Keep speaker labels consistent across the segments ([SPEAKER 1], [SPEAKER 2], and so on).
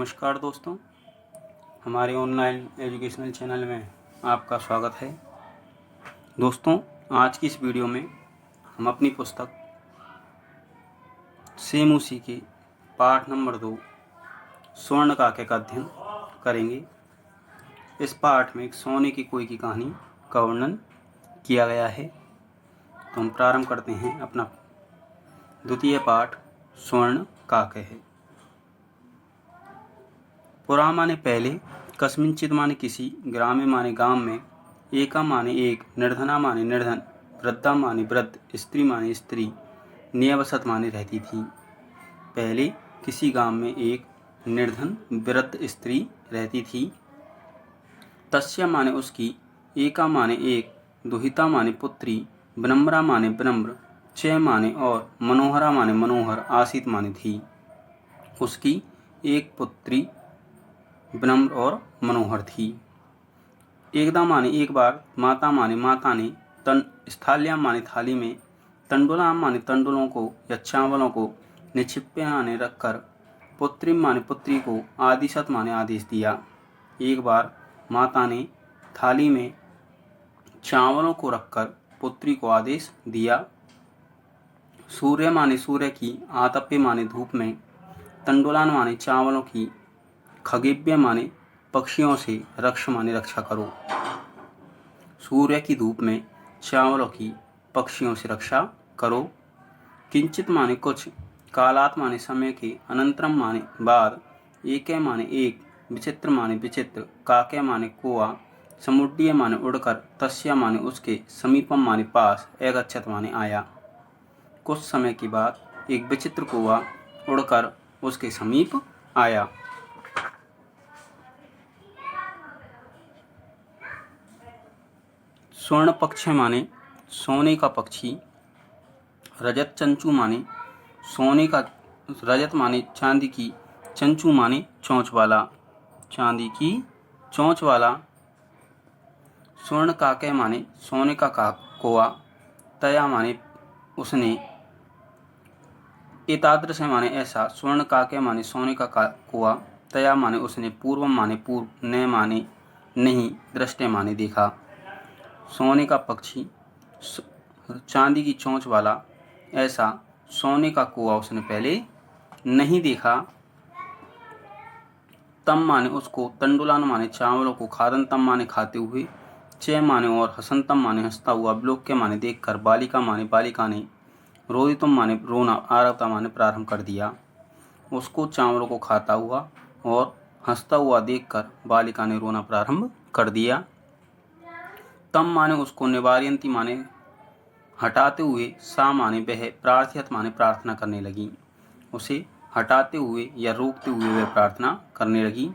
[SPEAKER 1] नमस्कार दोस्तों, हमारे ऑनलाइन एजुकेशनल चैनल में आपका स्वागत है। दोस्तों, आज की इस वीडियो में हम अपनी पुस्तक सेम उसी के पाठ नंबर 2 स्वर्ण काके का अध्ययन करेंगे। इस पाठ में एक सोने की कोई की कहानी का वर्णन किया गया है। तो हम प्रारंभ करते हैं। अपना द्वितीय पाठ स्वर्ण काके है। पुरा माने पहले, कस्मिंचित माने किसी, ग्रामे माने गांव में, एका माने एक, निर्धना माने निर्धन, वृद्धा माने वृद्ध, स्त्री माने स्त्री, नियवसत माने रहती थी। पहले किसी गांव में एक निर्धन वृद्ध स्त्री रहती थी। तस्य माने उसकी, एका माने एक, दुहिता माने पुत्री, विनम्रा माने विनम्र, च माने और, मनोहरा माने मनोहर, आसित माने थी। उसकी एक पुत्री विनम्र और मनोहर थी। एकदा माने एक बार, माता माने माता ने, स्थाल्याम माने थाली में, तंडुलाम माने तंडुलों को या चावलों को, निक्षिप्य माने रखकर, पुत्री माने पुत्री को, आदिशत माने आदेश दिया। एक बार माता ने थाली में चावलों को रखकर पुत्री को आदेश दिया। सूर्य माने सूर्य की, आतप्य माने धूप में, तंडुलान माने चावलों की, खगेव्य माने पक्षियों से, रक्ष माने रक्षा करो। सूर्य की धूप में चावलों की, पक्षियों से रक्षा करो। किंचित माने कुछ, कालात माने समय के, अनंतरम माने बाद, एके माने एक, विचित्र माने विचित्र, काके माने कोआ, समुड्डीय माने उड़कर, तस्य माने उसके, समीपम माने पास, एगच्छत माने आया। कुछ समय के बाद एक विचित्र कौआ उड़कर उसके समीप आया। स्वर्ण पक्ष माने सोने का पक्षी, रजत चंचू माने सोने का, रजत माने चांदी की, चंचू माने चोंच वाला, चांदी की चोंच वाला। स्वर्ण काके माने सोने का कौआ, तया माने उसने, एतादृश माने ऐसा, स्वर्ण काके माने सोने का कौआ, तया माने उसने, पूर्वम माने पूर्व, न माने नहीं, दृष्टे माने देखा। सोने का पक्षी, चांदी की चोंच वाला, ऐसा सोने का कौआ उसने पहले नहीं देखा। तम माने उसको, तंडुलान माने चावलों को, खादंतम माने खाते हुए, च माने और, हसंतम माने हंसता हुआ, विलोक्य माने देखकर, बालिका माने बालिका ने, रोदितम माने रोना, आरवता माने प्रारंभ कर दिया। उसको चावलों को खाता हुआ और हंसता हुआ देखकर बालिका ने रोना प्रारंभ कर दिया। तम माने उसको, निवार्यंती माने हटाते हुए, सा माने वह, प्रार्थयत माने प्रार्थना करने लगी। उसे हटाते हुए या रोकते हुए वह प्रार्थना करने लगी।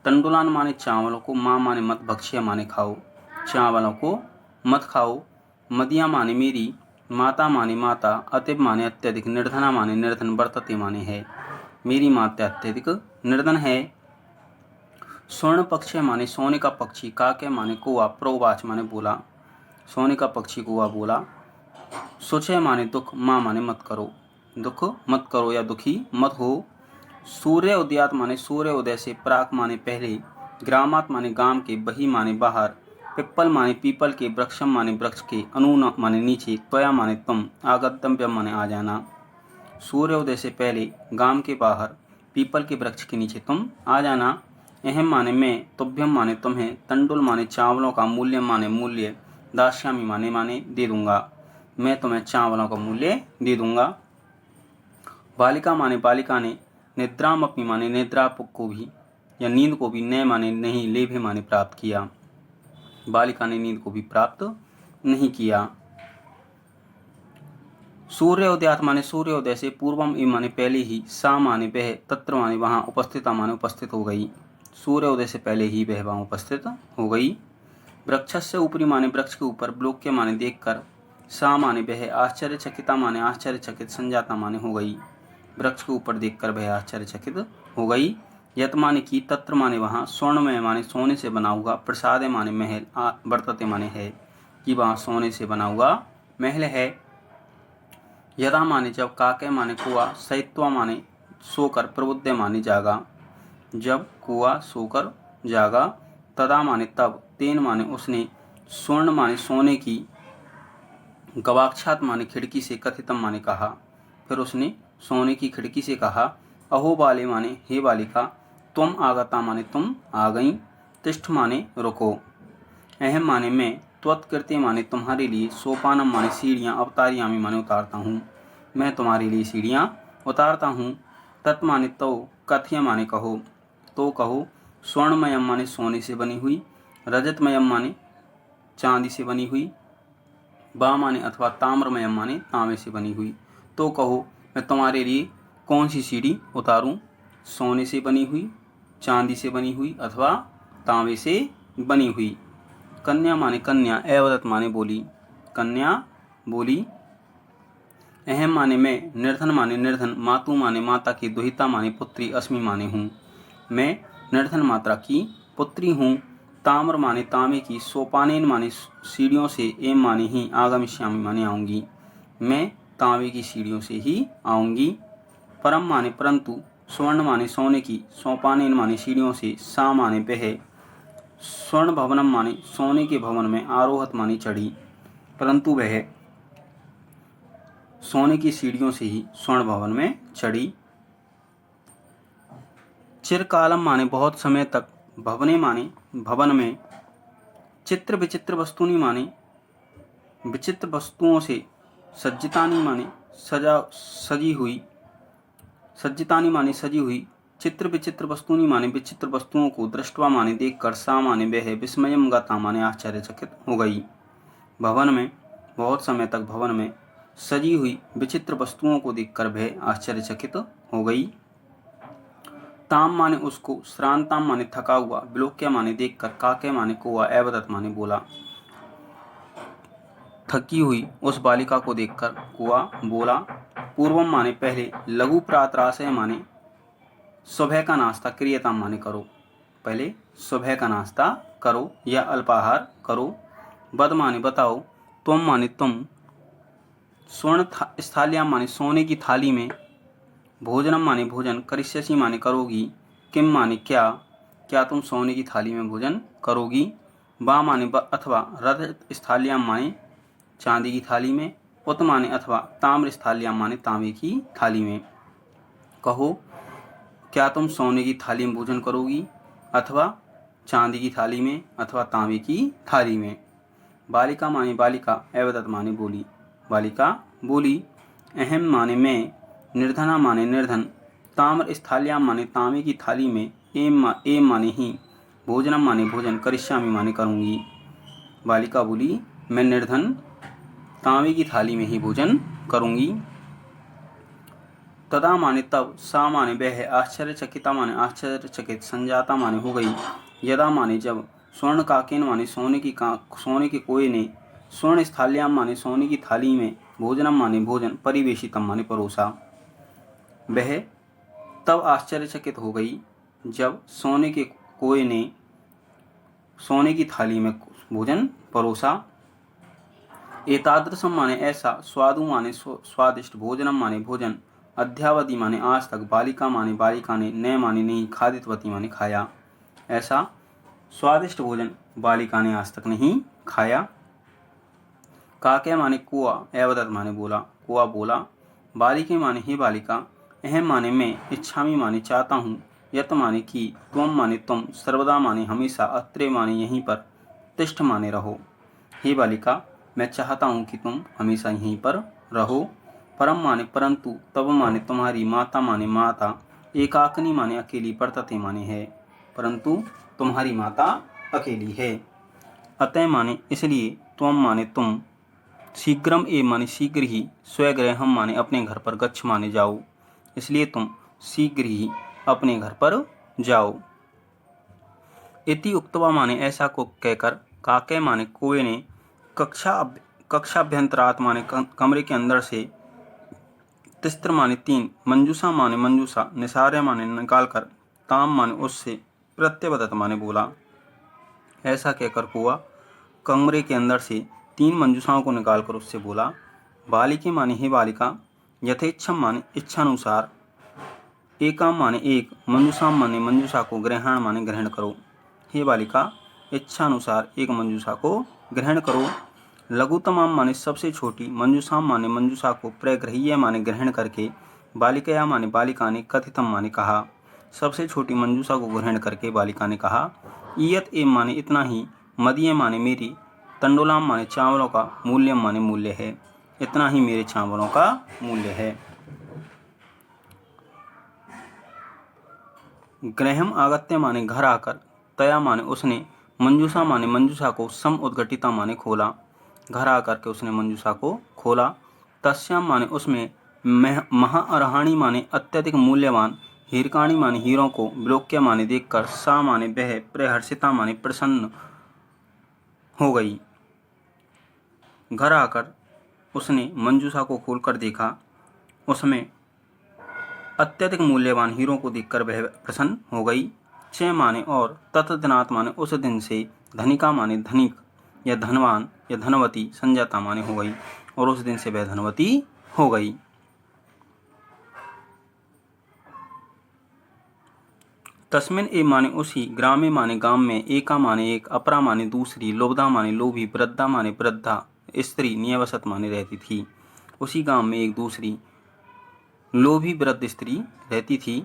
[SPEAKER 1] तंडुलान माने चावलों को, माँ माने मत, भक्ष्य माने खाओ, चावलों को मत खाओ। मदिया माने मेरी, माता माने माता, अतिब माने अत्यधिक, निर्धना माने निर्धन, वर्तते माने है, मेरी माता अत्यधिक निर्धन है। स्वर्ण पक्ष माने सोने का पक्षी, काके माने कौआ, प्रोवाच माने बोला, सोने का पक्षी कौआ बोला। सुचय माने दुख, माँ माने मत करो, दुख मत करो या दुखी मत हो। सूर्य उदयात माने सूर्य उदय से, प्राक माने पहले, ग्रामात माने गांव के, बही माने बाहर, पिप्पल माने पीपल के, वृक्षम माने वृक्ष के, अनून माने नीचे, त्वया माने तुम, आगतव्यम माने आ जाना। सूर्य उदय से पहले गांव के बाहर, पीपल के वृक्ष के नीचे तुम आ जाना। अहम माने मैं, तुभ्यम माने तुम्हें, तंडुल माने चावलों का, मूल्य माने मूल्य, दास्यामी माने दे दूंगा, मैं तुम्हें चावलों का मूल्य दे दूंगा। बालिका माने बालिका ने, निद्राम अपनी माने निद्रा को भी या नींद को भी, न माने नहीं, लेभे माने प्राप्त किया, बालिका ने नींद को भी प्राप्त नहीं किया। सूर्य उदयात माने सूर्योदय से, पूर्वम माने पहले ही, सा माने वह, तत्र माने वहाँ, उपस्थिता माने उपस्थित हो गई, सूर्योदय से पहले ही वह वहाँ उपस्थित हो गई। वृक्ष से ऊपरी माने वृक्ष के ऊपर, विलोक्य माने देखकर, सा माने वह, आश्चर्यचकिता माने आश्चर्यचकित, संजाता माने हो गई, वृक्ष के ऊपर देखकर वह आश्चर्यचकित हो गई। यत माने की, तत्र माने वहाँ, स्वर्णमय माने सोने से बना हुआ, प्रसाद माने महल, वर्तते माने है, कि वहाँ सोने से बना हुआ महल है। यदा माने जब, काके माने कुआ, सहित्वा माने सोकर, प्रबुद्ध माने जागा, जब कुआ सोकर जागा। तदा माने तब। तेन माने उसने। स्वर्ण माने सोने की। गवाक्षात माने खिड़की से। कथितम माने कहा। फिर उसने सोने की खिड़की से कहा, अहो बाले माने हे बालिका, तुम आगता माने तुम आ गई। तिष्ठ माने रुको। अहम माने मैं। त्वत्कृत्य माने तुम्हारे लिए। सोपानम माने सीढ़ियाँ। अवतारियामी माने उतारता हूँ। मैं तुम्हारे लिए सीढ़ियाँ उतारता हूँ। तत् माने तो। कथ्य माने कहो। तो कहो। स्वर्णमयम माने सोने से बनी हुई। रजतमयम माने चांदी से बनी हुई। बा माने अथवा ताम्रमयम माने तांबे से बनी हुई। तो कहो मैं तुम्हारे लिए कौन सी सीढ़ी उतारूं? सोने से बनी हुई, चांदी से बनी हुई अथवा तांबे से बनी हुई। कन्या माने कन्या। एवदत माने बोली। कन्या बोली। अहम माने मैं। निर्धन माने निर्धन। मातु माने माता की। दुहिता माने पुत्री। अस्मि माने हूँ। मैं निर्धन मात्रा की पुत्री हूँ। ताम्र माने तांबे की। सोपानेन माने सीढ़ियों से। एम माने ही। आगमिष्यामि माने आऊंगी। मैं तांबे की सीढ़ियों से ही आऊंगी। परम माने परंतु। स्वर्ण माने सोने की। सोपानेन माने सीढ़ियों से। सा माने वह। स्वर्ण भवनम माने सोने के भवन में। आरोहत माने चढ़ी। परंतु वह सोने की सीढ़ियों से ही स्वर्ण भवन में चढ़ी। चिरकालम माने बहुत समय तक। भवने माने भवन में। चित्र विचित्र वस्तुनि माने विचित्र वस्तुओं से। सज्जितानि माने सजी हुई। सज्जितानि माने सजी हुई। चित्र विचित्र वस्तुनि माने विचित्र वस्तुओं को। दृष्टवा माने देखकर। सा माने वह। विस्मयम गता माने आश्चर्यचकित हो गई। भवन में बहुत समय तक। भवन में सजी हुई विचित्र वस्तुओं को देखकर वह आश्चर्यचकित हो गई। ताम माने उसको। श्रांताम माने थका हुआ। विलोक्य माने देखकर। काके माने कौआ। एवदत माने बोला। थकी हुई उस बालिका को देखकर कुआ बोला। पूर्वम माने पहले। लघु प्रातराशय माने सुबह का नाश्ता। क्रियताम माने करो। पहले सुबह का नाश्ता करो या अल्पाहार करो। बद माने बताओ। तुम माने तुम। स्वर्ण स्थालियाम माने सोने की थाली में। भोजनम माने भोजन। करिष्यसि माने करोगी। किम माने क्या। क्या तुम सोने की थाली में भोजन करोगी। बा माने अथवा। रजत स्थालियाम माने चांदी की थाली में। उत माने अथवा। ताम्र स्थालियाम माने तांबे की थाली में। कहो क्या तुम सोने की थाली में भोजन करोगी अथवा चांदी की थाली में अथवा तांबे की थाली में। बालिका माने बालिका। एवदत माने बोली। बालिका बोली। अहम माने मैं। निर्धना माने निर्धन। ताम्र स्थालियाम माने तांबे की थाली में। एम माने ही। भोजनम माने भोजन। करिष्यामि माने करूंगी। बालिका बोली, मैं निर्धन तांबे की थाली में ही भोजन करूंगी। तदा माने तब। सा माने वह। आश्चर्यचकिता माने आश्चर्यचकित। संजाता माने हो गई। यदा माने जब। स्वर्ण काकेन माने सोने के कोए ने। स्वर्ण स्थालियाम माने सोने की थाली में। भोजनम माने भोजन। परिवेशितम माने परोसा। वह तब आश्चर्यचकित हो गई जब सोने के कोए ने सोने की थाली में भोजन परोसा। एतादृशम माने ऐसा। स्वादु माने स्वादिष्ट। भोजनम माने भोजन। अध्यावधि माने आज तक। बालिका माने बालिका ने। न माने नहीं। खादितवती माने खाया। ऐसा स्वादिष्ट भोजन बालिका ने आज तक नहीं खाया। काके माने कुआ। एवदत माने बोला। कुआ बोला। बालिके माने ही बालिका। अहम माने मैं। इच्छामी माने चाहता हूँ। यत माने की। त्वम माने तुम। सर्वदा माने हमेशा। अत्रे माने यहीं पर। तिष्ठ माने रहो। हे बालिका, मैं चाहता हूँ कि तुम हमेशा यहीं पर रहो। परम माने परंतु। तब माने तुम्हारी। माता माने माता। एकाकिनी माने अकेली। वर्तते माने है। परंतु तुम्हारी माता अकेली है। अतः माने इसलिए। त्वम माने तुम। शीघ्रम ए माने शीघ्र ही। स्वगृहम माने अपने घर पर। गच्छ माने जाओ। इसलिए तुम शीघ्र ही अपने घर पर जाओ। इति उक्तवा माने ऐसा को कहकर। काके माने कोए ने। कक्षाभ्यंतरात माने कमरे के अंदर से। तिस्त्र माने तीन। मंजूषा माने मंजूषा। निसार्य माने निकालकर। ताम माने उससे। प्रत्यवदत माने बोला। ऐसा कहकर कुआ कमरे के अंदर से 3 मंजूषाओं को निकालकर उससे बोला। बालिके माने हे बालिका। यथेच्छम माने इच्छानुसार। एकाम माने एक, मंजूषाम माने मंजूषा को, ग्रहण माने ग्रहण करो। हे बालिका, इच्छा अनुसार एक मंजूषा को ग्रहण करो। लघुतमाम माने सबसे छोटी, मंजूषाम माने मंजूषा को, प्रग्रह्य माने ग्रहण करके, बालिकया माने बालिका ने, कथितम माने कहा, सबसे छोटी मंजूषा को ग्रहण करके बालिका ने कहा। इयत एम माने इतना ही, मदीय माने मेरी, तंडुलाम माने चावलों का, मूल्यम माने मूल्य है, इतना ही मेरे चावलों का मूल्य है। ग्रहम आगत्य माने घर आकर, तया माने उसने, मंजूषा माने मंजूषा को, सम उद्घटिता माने खोला, घर आकर के उसने मंजूषा को खोला। तस्याम माने उसमें, महाअरहाणी माने अत्यधिक मूल्यवान, हीरकाणी माने हीरों को, विलोक्य माने देखकर, सा माने वह, प्रहर्षिता माने प्रसन्न हो गई। घर आकर उसने मंजूषा को खोलकर देखा, उसमें अत्यधिक मूल्यवान हीरों को देखकर वह प्रसन्न हो गई। च माने और, तत्दिनात माने उस दिन से, धनिका माने धनिक या धनवान या धनवती, संजाता माने हो गई, और उस दिन से वह धनवती हो गई। तस्मिन ए माने उसी, ग्रामे माने गांव में, एका माने एक, अपरा माने दूसरी, लोब्धा माने लोभी, वृद्धा माने वृद्धा स्त्री, नियवसत माने रहती थी। उसी गांव में एक दूसरी लोभी वृद्ध स्त्री रहती थी।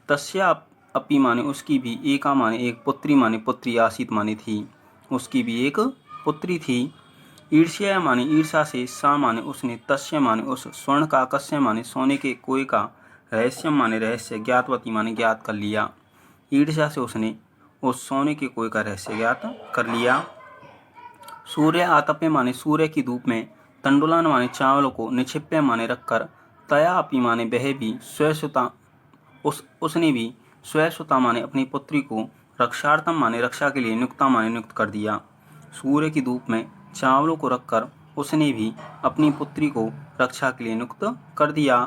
[SPEAKER 1] तस्या अपी माने उसकी भी, एका माने एक, पुत्री माने पुत्री, आसित माने थी, उसकी भी एक पुत्री थी। ईर्ष्या माने ईर्षा से, सा माने उसने, तस्य माने उस, स्वर्ण का, कस्य माने सोने के कोय का, रहस्यम माने रहस्य, ज्ञातवती माने ज्ञात कर लिया। ईर्ष्या से उसने उस सोने के कोय का रहस्य ज्ञात कर लिया। सूर्य आतप्य माने सूर्य की धूप में, तंडुलान माने चावलों को, निक्षिप्य माने रखकर, तया अपी माने वह भी, स्वसुता उसने भी, स्वसुता माने अपनी पुत्री को, रक्षार्थम माने रक्षा के लिए, नियुक्ता माने नियुक्त कर दिया। सूर्य की धूप में चावलों को रखकर उसने भी अपनी पुत्री को रक्षा के लिए नियुक्त कर दिया।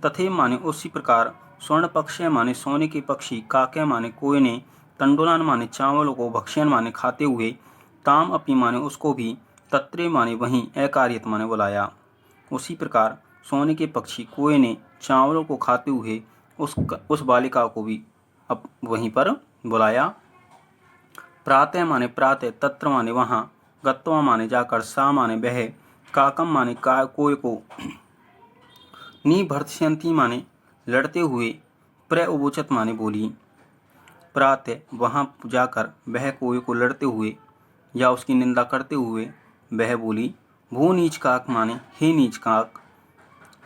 [SPEAKER 1] तथे माने उसी प्रकार, स्वर्ण पक्षय माने सोने के पक्षी, काके माने कोय ने, तंडुलान माने चावलों को, भक्ष्यन माने खाते हुए, ताम अपी माने उसको भी, तत्रे माने वहीं, अकार्यत माने बुलाया। उसी प्रकार सोने के पक्षी कोय ने चावलों को खाते हुए उस बालिका को भी अब वहीं पर बुलाया। प्रातः माने प्रातः, तत्र माने वहाँ, गत्वा माने जाकर, सा माने वह, काकम माने कोय को, निभर्त्स्यन्ति माने लड़ते हुए, प्रउवोचत माने बोली। प्रातः वहाँ जाकर वह कोय को लड़ते हुए या उसकी निंदा करते हुए वह बोली। भू नीच काक माने हे नीच काक,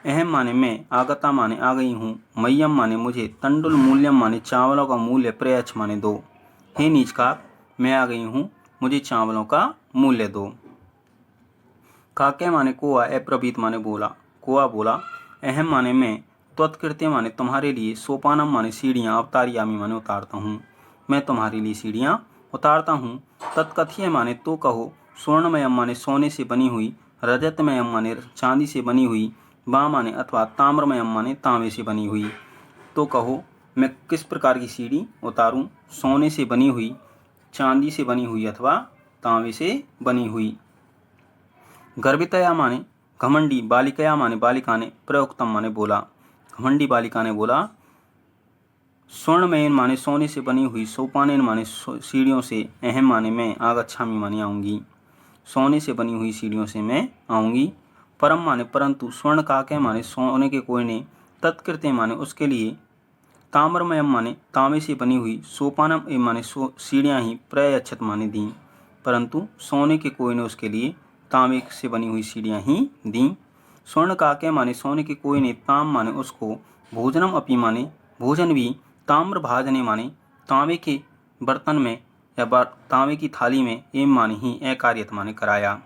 [SPEAKER 1] अहम माने मैं, आगता माने आ गई हूँ, मय्यम माने मुझे, तंडुल मूल्यम माने चावलों का मूल्य, प्रयच्छ माने दो। हे नीच काक, मैं आ गई हूँ, मुझे चावलों का मूल्य दो। काके माने कोआ, अप्रभीत माने बोला, कोआ बोला। अहम माने मैं, त्वत्कृत्य माने तुम्हारे लिए, सोपानम माने सीढ़ियाँ, अवतारियामी माने उतारता हूँ, मैं तुम्हारे लिए सीढ़ियाँ उतारता हूँ। तत्कथ्य माने तो कहो, स्वर्णमयम माने सोने से बनी हुई, रजतमयम माने चांदी से बनी हुई, बा माने अथवा ताम्रमयम माने तांबे से बनी हुई। तो कहो मैं किस प्रकार की सीढ़ी उतारूं, सोने से बनी हुई, चांदी से बनी हुई अथवा तांबे से बनी हुई। गर्भितया माने घमंडी, बालिकया माने बालिका ने, प्रयुक्तम माने बोला, घमंडी बालिका ने बोला। स्वर्णमयन माने सोने से बनी हुई, सोपानेन माने सीढ़ियों से, अहम माने मैं, आगच्छामी माने आऊँगी, सोने से बनी हुई सीढ़ियों से मैं आऊँगी। परम माने परंतु, स्वर्ण काके माने सोने के कोय ने, तत्कृत्य माने उसके लिए, ताम्रमयम माने तांबे से बनी हुई, सोपानम ए माने सीढ़ियाँ ही, प्रयच्छत माने दी, परंतु सोने के कोय ने उसके लिए तांबे से बनी हुई सीढ़ियाँ ही दी। स्वर्ण काके माने सोने के कोय ने, ताम माने उसको, भोजनम अपी माने भोजन भी, ताम्र भाजने माने तांबे के बर्तन में या तांबे की थाली में, एम माने ही, अकार्यत माने कराया।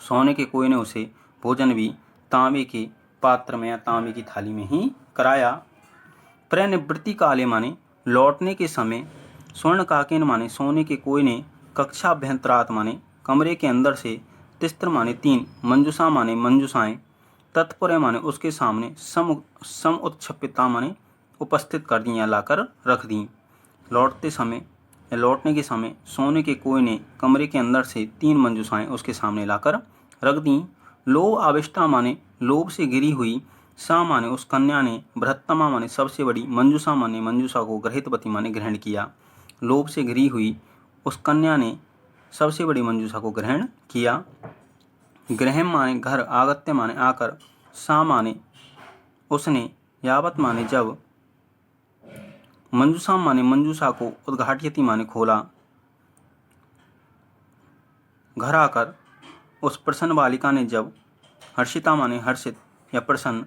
[SPEAKER 1] सोने के कोय ने उसे भोजन भी तांबे के पात्र में या तांबे की थाली में ही कराया। प्रनिवृत्ति काले माने लौटने के समय, स्वर्ण काकेन माने सोने के कोय ने, कक्षाभ्यंतरात माने कमरे के अंदर से, तिस्त्र माने तीन, मंजूषा माने मंजूषाएं, तत्पर माने उसके सामने, सम उत्क्षिप्ता माने उपस्थित कर दी या लाकर रख दी। लौटते समय या लौटने के समय सोने के कोय ने कमरे के अंदर से 3 मंजूषाएं उसके सामने लाकर रख दी। लोभ आविष्टा माने लोभ से गिरी हुई, सा माने उस कन्या ने, बृहत्तमा माने सबसे बड़ी, मंजूषा माने मंजूषा को, गृहीतवती माने ग्रहण किया। लोभ से घिरी हुई उस कन्या ने सबसे बड़ी मंजूषा को ग्रहण किया। गृहम माने घर, आगत्य माने आकर, सा माने उसने, यावत माने जब, मंजूषा माने मंजूषा को, उद्घाटयति माने खोला। घर आकर उस प्रसन्न बालिका ने जब, हर्षिता माने हर्षित या प्रसन्न,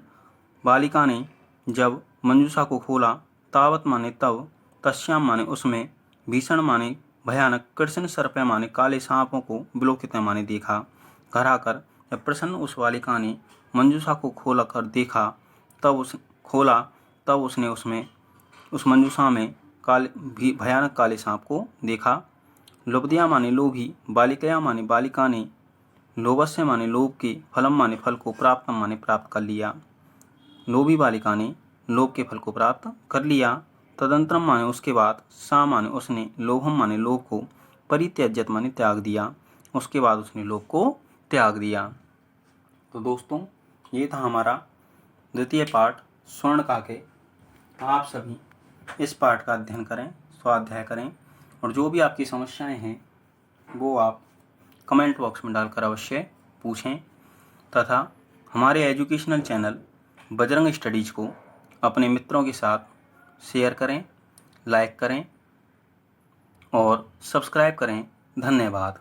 [SPEAKER 1] बालिका ने जब मंजूषा को खोला। तावत माने तब, तस्याम माने उसमें, भीषण माने भयानक, कृष्ण सर्प माने काले सांपों को, विलोकित माने देखा। घर आकर जब प्रसन्न उस बालिका ने मंजूषा को खोला कर देखा, तब उसने उसमें, उस मंजूषा में भयानक काले सांप को देखा। लुब्धया माने लोभी, बालिकया माने बालिका ने, लोभस्य माने लोभ के, फलम माने फल को, प्राप्तम माने प्राप्त कर लिया। लोभी बालिका ने लोभ के फल को प्राप्त कर लिया। तदंतरम माने उसके बाद, सा माने उसने, लोभम माने लोभ को, परित्यज्यत माने त्याग दिया। उसके बाद उसने लोभ को त्याग दिया। तो दोस्तों, ये था हमारा द्वितीय पाठ स्वर्ण काके। आप सभी इस पाठ का अध्ययन करें, स्वाध्याय करें, और जो भी आपकी समस्याएं हैं वो आप कमेंट बॉक्स में डालकर अवश्य पूछें, तथा हमारे एजुकेशनल चैनल बजरंग स्टडीज़ को अपने मित्रों के साथ शेयर करें, लाइक करें और सब्सक्राइब करें। धन्यवाद।